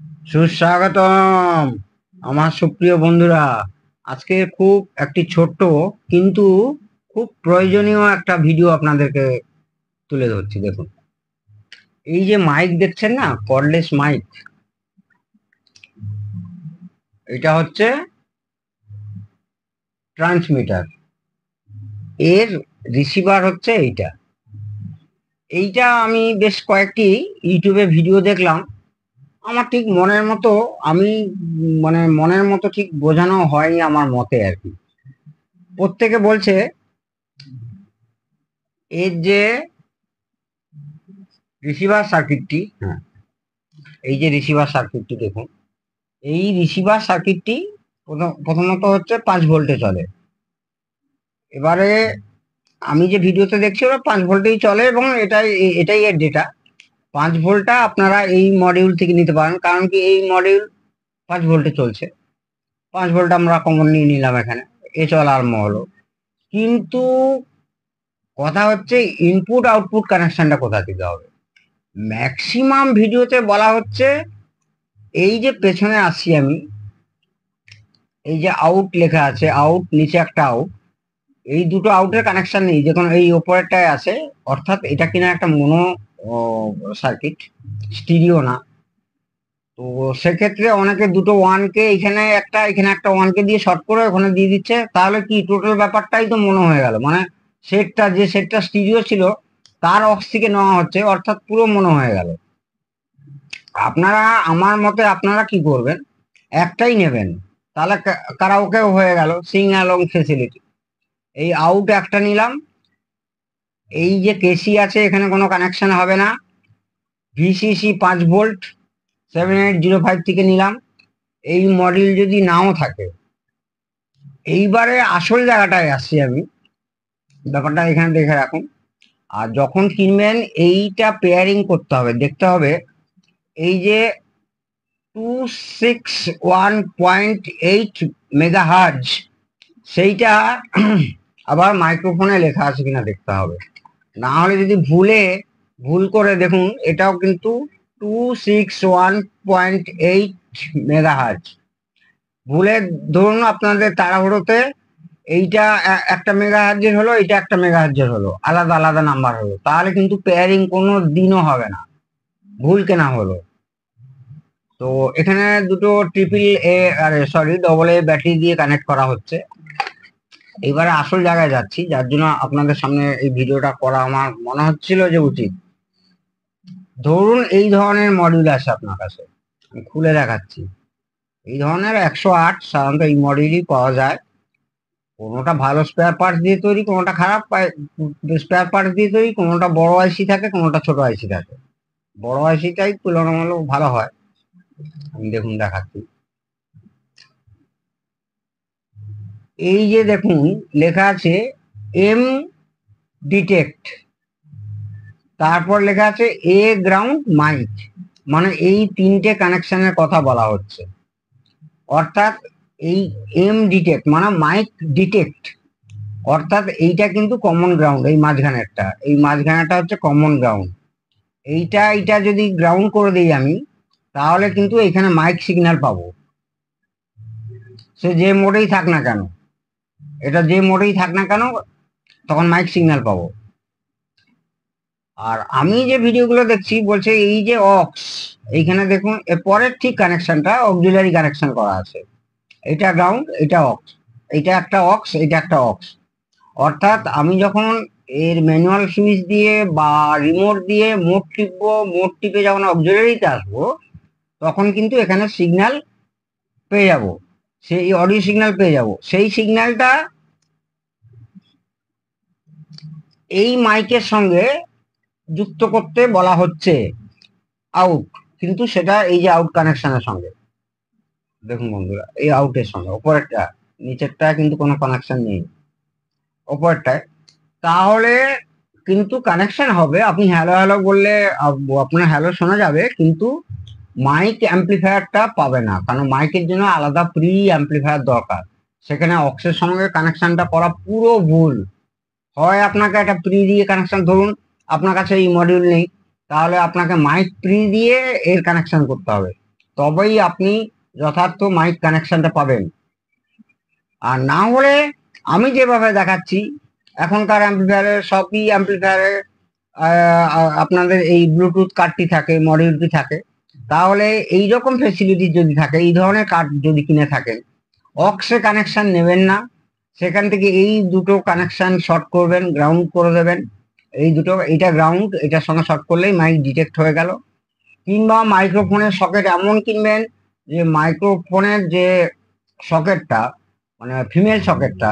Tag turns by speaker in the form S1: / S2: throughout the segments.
S1: সুস্বাগতম আমার সুপ্রিয় বন্ধুরা। আজকে খুব একটি ছোট্ট কিন্তু খুব প্রয়োজনীয় একটা ভিডিও আপনাদেরকে তুলে ধরছি। দেখুন, এই যে মাইক দেখছেন না, কর্ডলেস মাইক, এটা হচ্ছে ট্রান্সমিটার, এর রিসিভার হচ্ছে এইটা। এইটা আমি বেশ কয়েকটি ইউটিউবে ভিডিও দেখলাম, আমার ঠিক মনের মতো আমি মানে মনের মতো ঠিক বোঝানো হয়নি আমার মতে আর কি। প্রত্যেকে বলছে এর যে রিসিভার সার্কিটটি, হ্যাঁ, এই যে রিসিভার সার্কিটটি দেখুন, এই রিসিভার সার্কিটটি প্রথমত হচ্ছে 5 ভোল্টে চলে। এবারে আমি যে ভিডিওতে দেখছি ওরা 5 ভোল্টেই চলে এবং এটাই এর ডেটা। 5 ভোল্টটা আপনারা এই মডিউল থেকে নিতে পারেন, কারণ কি এই মডিউল 5 ভোল্টে চলছে। 5 ভোল্ট আমরা কমন নিয়ে নিলাম এখানে, এ চলা আরম্ভ হলো। কিন্তু কথা হচ্ছে ইনপুট আউটপুট কানেকশনটা কোথা থেকে হবে। ম্যাক্সিমাম ভিডিওতে বলা হচ্ছে এই যে পেছনে আসছি আমি, এই যে আউট লেখা আছে, আউট নিচে একটা আউট, এই দুটো আউটের কানেকশন নেই, যখন এই ওপরেরটায় আছে, অর্থাৎ এটা কিনা একটা মনো সার্কিট, স্টিরিও না। তো সেক্ষেত্রে অনেকে দুটো ওয়ানকে এখানে একটা ওয়ানকে দিয়ে শর্ট করে ওখানে দিয়ে দিচ্ছে, তাহলে কি টোটাল ব্যাপারটাই তো মনে হয়ে গেল, মানে সেটটা স্টিরিও ছিল তার অক্স থেকে নেওয়া হচ্ছে, অর্থাৎ পুরো মনে হয়ে গেল। আপনারা আমার মতে আপনারা কি করবেন, একটাই নেবেন, তাহলে কারাওকেও হয়ে গেল, সিং অ্যালং ফেসিলিটি। এই আউট একটা নিলাম, এই যে কেসি আছে এখানে কোনো কানেকশন হবে না, ভিসিসি 5 ভোল্ট 7805 থেকে নিলাম। এই মডেল যদি নাও থাকে, এইবারে আসল জায়গাটায় আসছি আমি, ব্যাপারটা এখানে দেখে রাখুন। আর যখন কিনবেন এইটা পেয়ারিং করতে হবে, দেখতে হবে এই যে 261.8 মেগাহার্জ, সেইটা আবার মাইক্রোফোনে লেখা আছে কিনা দেখতে হবে। না হলে যদি ভুল করে দেখুন, এটাও কিন্তু 261.8 মেগাহার্জ ভুলে, ধরুন আপনাদের তাড়াহুড়োতে এইটা একটা মেগাহার্জের হলো, এটা একটা মেগাহার্জের হলো, আলাদা আলাদা নাম্বার হলো, তাহলে কিন্তু পেয়ারিং কোনো দিনও হবে না, ভুল কেনা হলো। তো এখানে দুটো ট্রিপল এ, আরে সরি, ডবল এ ব্যাটারি দিয়ে কানেক্ট করা হচ্ছে। এবারে আসল জায়গায় যাচ্ছি, যার জন্য আপনাদের সামনে এই ভিডিওটা করা আমার মনে হচ্ছিল যে উচিত। ধরুন এই ধরনের মডিউল আছে আপনার কাছে, আমি খুলে দেখাচ্ছি। এই ধরনের 108 সাধারণত এই মডেলই পাওয়া যায়। কোনোটা ভালো স্পেয়ার পার্টস দিয়ে তৈরি, কোনোটা খারাপ স্পেয়ার পার্টস দিয়ে তৈরি, কোনোটা বড় আইসি থাকে, কোনোটা ছোট আইসি থাকে। বড় আইসিটাই তুলনামূলক ভালো হয়। আমি দেখুন দেখাচ্ছি, এই যে দেখুন লেখা আছে এম ডিটেক্ট, তারপর লেখা আছে এ গ্রাউন্ড মাইক, মানে এই তিনটে কানেকশনের কথা বলা হচ্ছে। অর্থাৎ এই এম ডিটেক্ট মানে মাইক ডিটেক্ট, অর্থাৎ এইটা কিন্তু কমন গ্রাউন্ড, এই মাঝখানেরটা হচ্ছে কমন গ্রাউন্ড। এইটা যদি গ্রাউন্ড করে দিই আমি, তাহলে কিন্তু এখানে মাইক সিগন্যাল পাবো, সে যে মোডেই থাক না কেন, এটা যে মোডেই থাক না কেন, তখন মাইক সিগন্যাল পাবো। আর আমি যে ভিডিওগুলো দেখছি বলছে এই যে অক্স, এইখানে দেখুন এর পরের ঠিক কানেকশনটা অক্সিলারি কানেকশন করা আছে, এটা গ্রাউন্ড, এটা অক্স, এটা একটা অক্স, এটা একটা অক্স। অর্থাৎ আমি যখন এর ম্যানুয়াল সুইচ দিয়ে বা রিমোট দিয়ে মোড টিপবো, মোড টিপে যখন অক্সিলারিতে আসবো, তখন কিন্তু এখানে সিগন্যাল পেয়ে যাব, সেই অডিও সিগন্যাল পেয়ে যাব। সেই সিগন্যালটা এই মাইকের সঙ্গে যুক্ত করতে বলা হচ্ছে আউট, কিন্তু সেটা এই যে আউট কানেকশনের সঙ্গে, দেখুন বন্ধুরা, এই আউটের সঙ্গে ওপরেরটা, নিচেরটা কিন্তু কোনো কানেকশন নেই, ওপরেরটায়। তাহলে কিন্তু কানেকশন হবে, আপনি হ্যালো হ্যালো বললে আপনার হ্যালো শোনা যাবে, কিন্তু মাইক অ্যাম্পলিফায়ারটা পাবে না, কারণ মাইকের জন্য আলাদা প্রি অ্যাম্পলিফায়ার দরকার। সেখানে অক্সের সঙ্গে কানেকশনটা করা পুরো ভুল। হয় আপনাকে একটা প্রি দিয়ে কানেকশন, ধরুন আপনার কাছে এই মডিউল নেই, তাহলে আপনাকে মাইক প্রি দিয়ে এর কানেকশন করতে হবে, তবেই আপনি যথার্থ মাইক কানেকশনটা পাবেন। আর না হলে আমি যেভাবে দেখাচ্ছি, এখনকার অ্যাম্পলিফায়ারে সবই অ্যাম্পলিফায়ারে আপনাদের এই ব্লুটুথ কার্ডটি থাকে, মডিউলটি থাকে, তাহলে এই রকম ফেসিলিটি যদি থাকে, এই ধরনের কার্ড যদি কিনে থাকেন, অক্সে কানেকশন নেবেন না, সেখান থেকে এই দুটো কানেকশন শর্ট করবেন, গ্রাউন্ড করে দেবেন। এই দুটো, এটা গ্রাউন্ড, এটার সঙ্গে শর্ট করলেই মাইক ডিটেক্ট হয়ে গেল। কিংবা মাইক্রোফোনের সকেট এমন কিনবেন যে মাইক্রোফোনের যে সকেটটা, মানে ফিমেল সকেটটা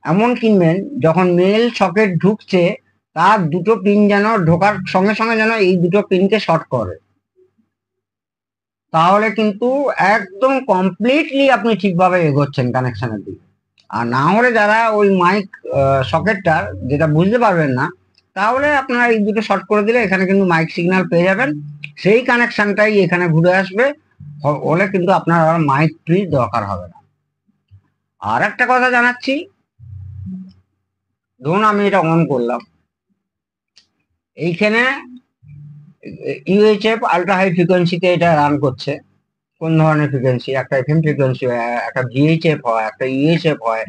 S1: এমন কিনবেন, যখন মেল সকেট ঢুকছে তার দুটো পিন যেন ঢোকার সঙ্গে সঙ্গে যেন এই দুটো পিনকে শর্ট করে, তাহলে কিন্তু একদম কমপ্লিটলি আপনি ঠিকভাবে এগোচ্ছেন কানেকশনের দিকে। আর না হলে যারা ওই মাইক সকেটটার যেটা বুঝতে পারবেন না, তাহলে আপনারা এই দুটো শর্ট করে দিলে এখানে কিন্তু মাইক সিগন্যাল পেয়ে যাবেন, সেই কানেকশনটাই এখানে ঘুরে আসবে, হলে কিন্তু আপনার আর মাইক ট্রি দরকার হবে না। আর একটা কথা জানাচ্ছি, ধরুন আমি এটা অন করলাম, এইখানে ইউএইচএফ আল্ট্রা হাই ফ্রিকোয়েন্সিতে এটা রান করছে। কোন ধরনের ফ্রিকোয়েন্সি? একটা এফএম ফ্রিকোয়েন্সি হয়, একটা ভিএইচএফ হয়, একটা ইউএইচএফ হয়।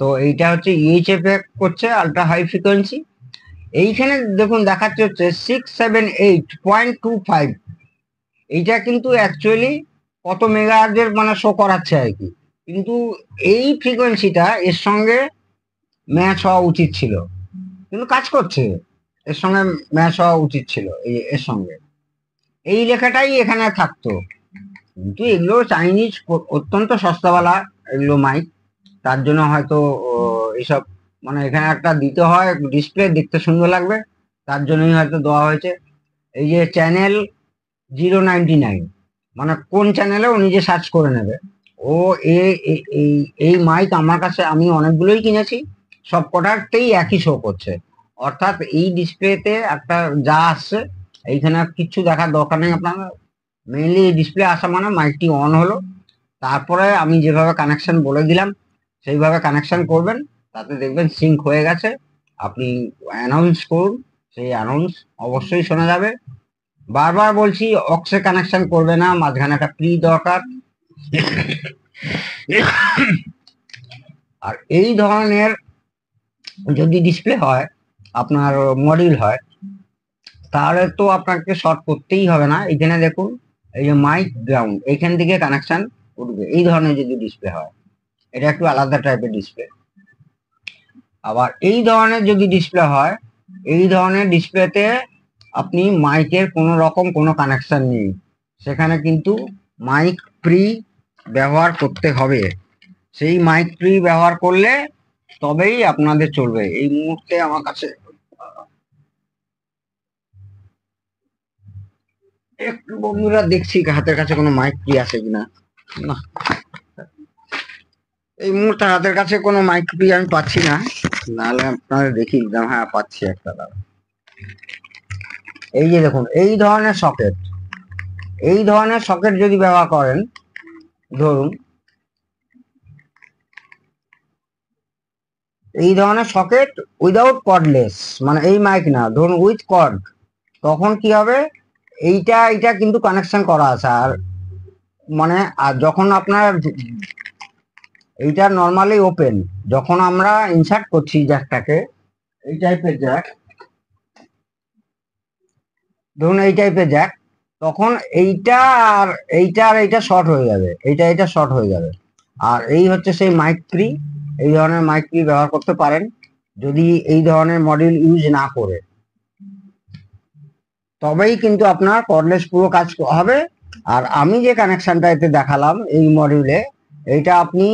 S1: তো এইটা হচ্ছে ইউএইচএফ করছে আল্ট্রা হাই ফ্রিকোয়েন্সি। এইখানে দেখুন দেখাচ্ছে হচ্ছে 678.25। এইটা কিন্তু অ্যাকচুয়ালি কত মেগাহার্জের মানে শো করাচ্ছে আর কি, কিন্তু এই ফ্রিকোয়েন্সিটা এর সঙ্গে ম্যাচ হওয়া উচিত ছিল, কিন্তু কাজ করছে, এর সঙ্গে ম্যাচ হওয়া উচিত ছিল এর সঙ্গে, এই লেখাটাই এখানে থাকতো। কিন্তু এগুলো চাইনিজ অত্যন্ত সস্তাওয়ালা এগুলো মাইক, তার জন্য হয়তো এইসব মানে এখানে একটা দিতে হয় ডিসপ্লে, দেখতে সুন্দর লাগবে, তার জন্যই হয়তো দেওয়া হয়েছে। এই যে চ্যানেল 099, মানে কোন চ্যানেলে ও নিজে সার্চ করে নেবে। ও এই মাইক আমার কাছে আমি অনেকগুলোই কিনেছি, সব কটাতেই একই শো করছে, অর্থাৎ এই ডিসপ্লেতে একটা যা আসছে এইখানে কিচ্ছু দেখার দরকার নেই আপনার। মেইনলি ডিসপ্লে আসা মানে মাইকটি অন হলো, তারপরে আমি যেভাবে কানেকশন বলে দিলাম সেইভাবে কানেকশন করবেন, তাতে দেখবেন সিঙ্ক হয়ে গেছে। আপনি অ্যানাউন্স করুন, সেই অ্যানাউন্স অবশ্যই শোনা যাবে। বারবার বলছি অক্সে কানেকশন করবে না, মাঝখানে একটা প্রি দরকার। আর এই ধরনের যদি ডিসপ্লে হয়, আপনার মডিউল হয়, তাহলে তো আপনাকে শর্ট করতেই হবে না। এখানে দেখুন এই যে মাইক গ্রাউন্ড, এইখান থেকে কানেকশন উঠবে। এই ধরনের যদি ডিসপ্লে হয়, এটা একটু আলাদা টাইপের ডিসপ্লে। আবার এই ধরনের যদি ডিসপ্লে হয়, এই ধরনের ডিসপ্লেতে আপনি মাইকের কোনো রকম কোনো কানেকশন নেই, সেখানে কিন্তু মাইক প্রি ব্যবহার করতে হবে। সেই মাইক প্রি ব্যবহার করলে তবেই আপনাদের চলবে। এই মুহূর্তে আমার কাছে একটু বন্ধুরা দেখছি হাতের কাছে কোনো মাইক প্রি আছে কিনা। না, এই মুহূর্তে হাতের কাছে কোনো মাইক প্রি আমি পাচ্ছি না, নাহলে আপনাদের দেখিয়ে দিতাম। হ্যাঁ, পাচ্ছি একটা, দাঁড়া। এই যে দেখুন এই ধরনের সকেট, এই ধরনের সকেট যদি ব্যবহার করেন, ধরুন এই ধরনের সকেট উইদাউট কর্ডলেস, মানে এই মাইক না, ধরুন উইথ কর্ড, তখন কি হবে, এইটা কিন্তু কানেকশন করা আছে। আর মানে আর যখন আপনার এইটা নর্মালি ওপেন, যখন আমরা ইনসার্ট করছি জ্যাকটাকে, এই টাইপের জ্যাক, ধরুন এই টাইপের জ্যাক, তখন এইটা আর এইটা শর্ট হয়ে যাবে, এটা শর্ট হয়ে যাবে। আর এই হচ্ছে সেই মাইক প্রি। এই ধরনের মাইক প্রি ব্যবহার করতে পারেন যদি এই ধরনের মডিউল ইউজ না করে, তবেই কিন্তু আপনার কর্ডলেস পুরো কাজ হবে। আর আমি যে কানেকশনটা এতে দেখালাম এই মডিউলে, এইটা আপনি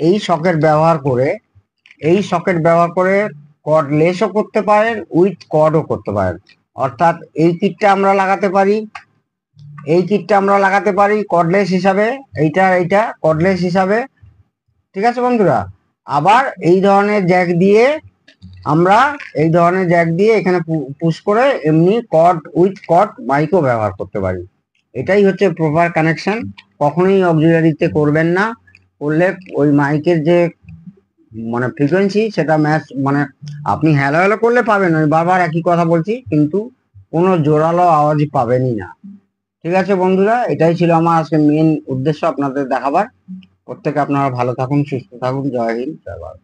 S1: এই সকেট ব্যবহার করে, এই সকেট ব্যবহার করে কর্ডলেসও করতে পারেন, উইথ কর্ডও করতে পারেন। অর্থাৎ এই কিটটা আমরা লাগাতে পারি, এই কিটটা আমরা লাগাতে পারি কর্ডলেস হিসাবে, এইটা কর্ডলেস হিসাবে, ঠিক আছে বন্ধুরা। আবার এই ধরনের জ্যাক দিয়ে আমরা এই ধরনের জ্যাক দিয়ে এখানে পুশ করে এমনি কর্ড উইথ কর্ড মাইকও ব্যবহার করতে পারি। এটাই হচ্ছে প্রপার কানেকশন। কখনোই অক্সিলারিতে করবেন না, করলে ওই মাইকের যে মানে ফ্রিকোয়েন্সি সেটা ম্যাচ, মানে আপনি হ্যালো হ্যালো করলে পাবেন, আমি বারবার একই কথা বলছি, কিন্তু কোনো জোরালো আওয়াজই পাবেনই না। ঠিক আছে বন্ধুরা, এটাই ছিল আমার আজকে মেন উদ্দেশ্য আপনাদের দেখাবার। প্রত্যেকে আপনারা ভালো থাকুন, সুস্থ থাকুন। জয় হিন্দ, জয় ভারত।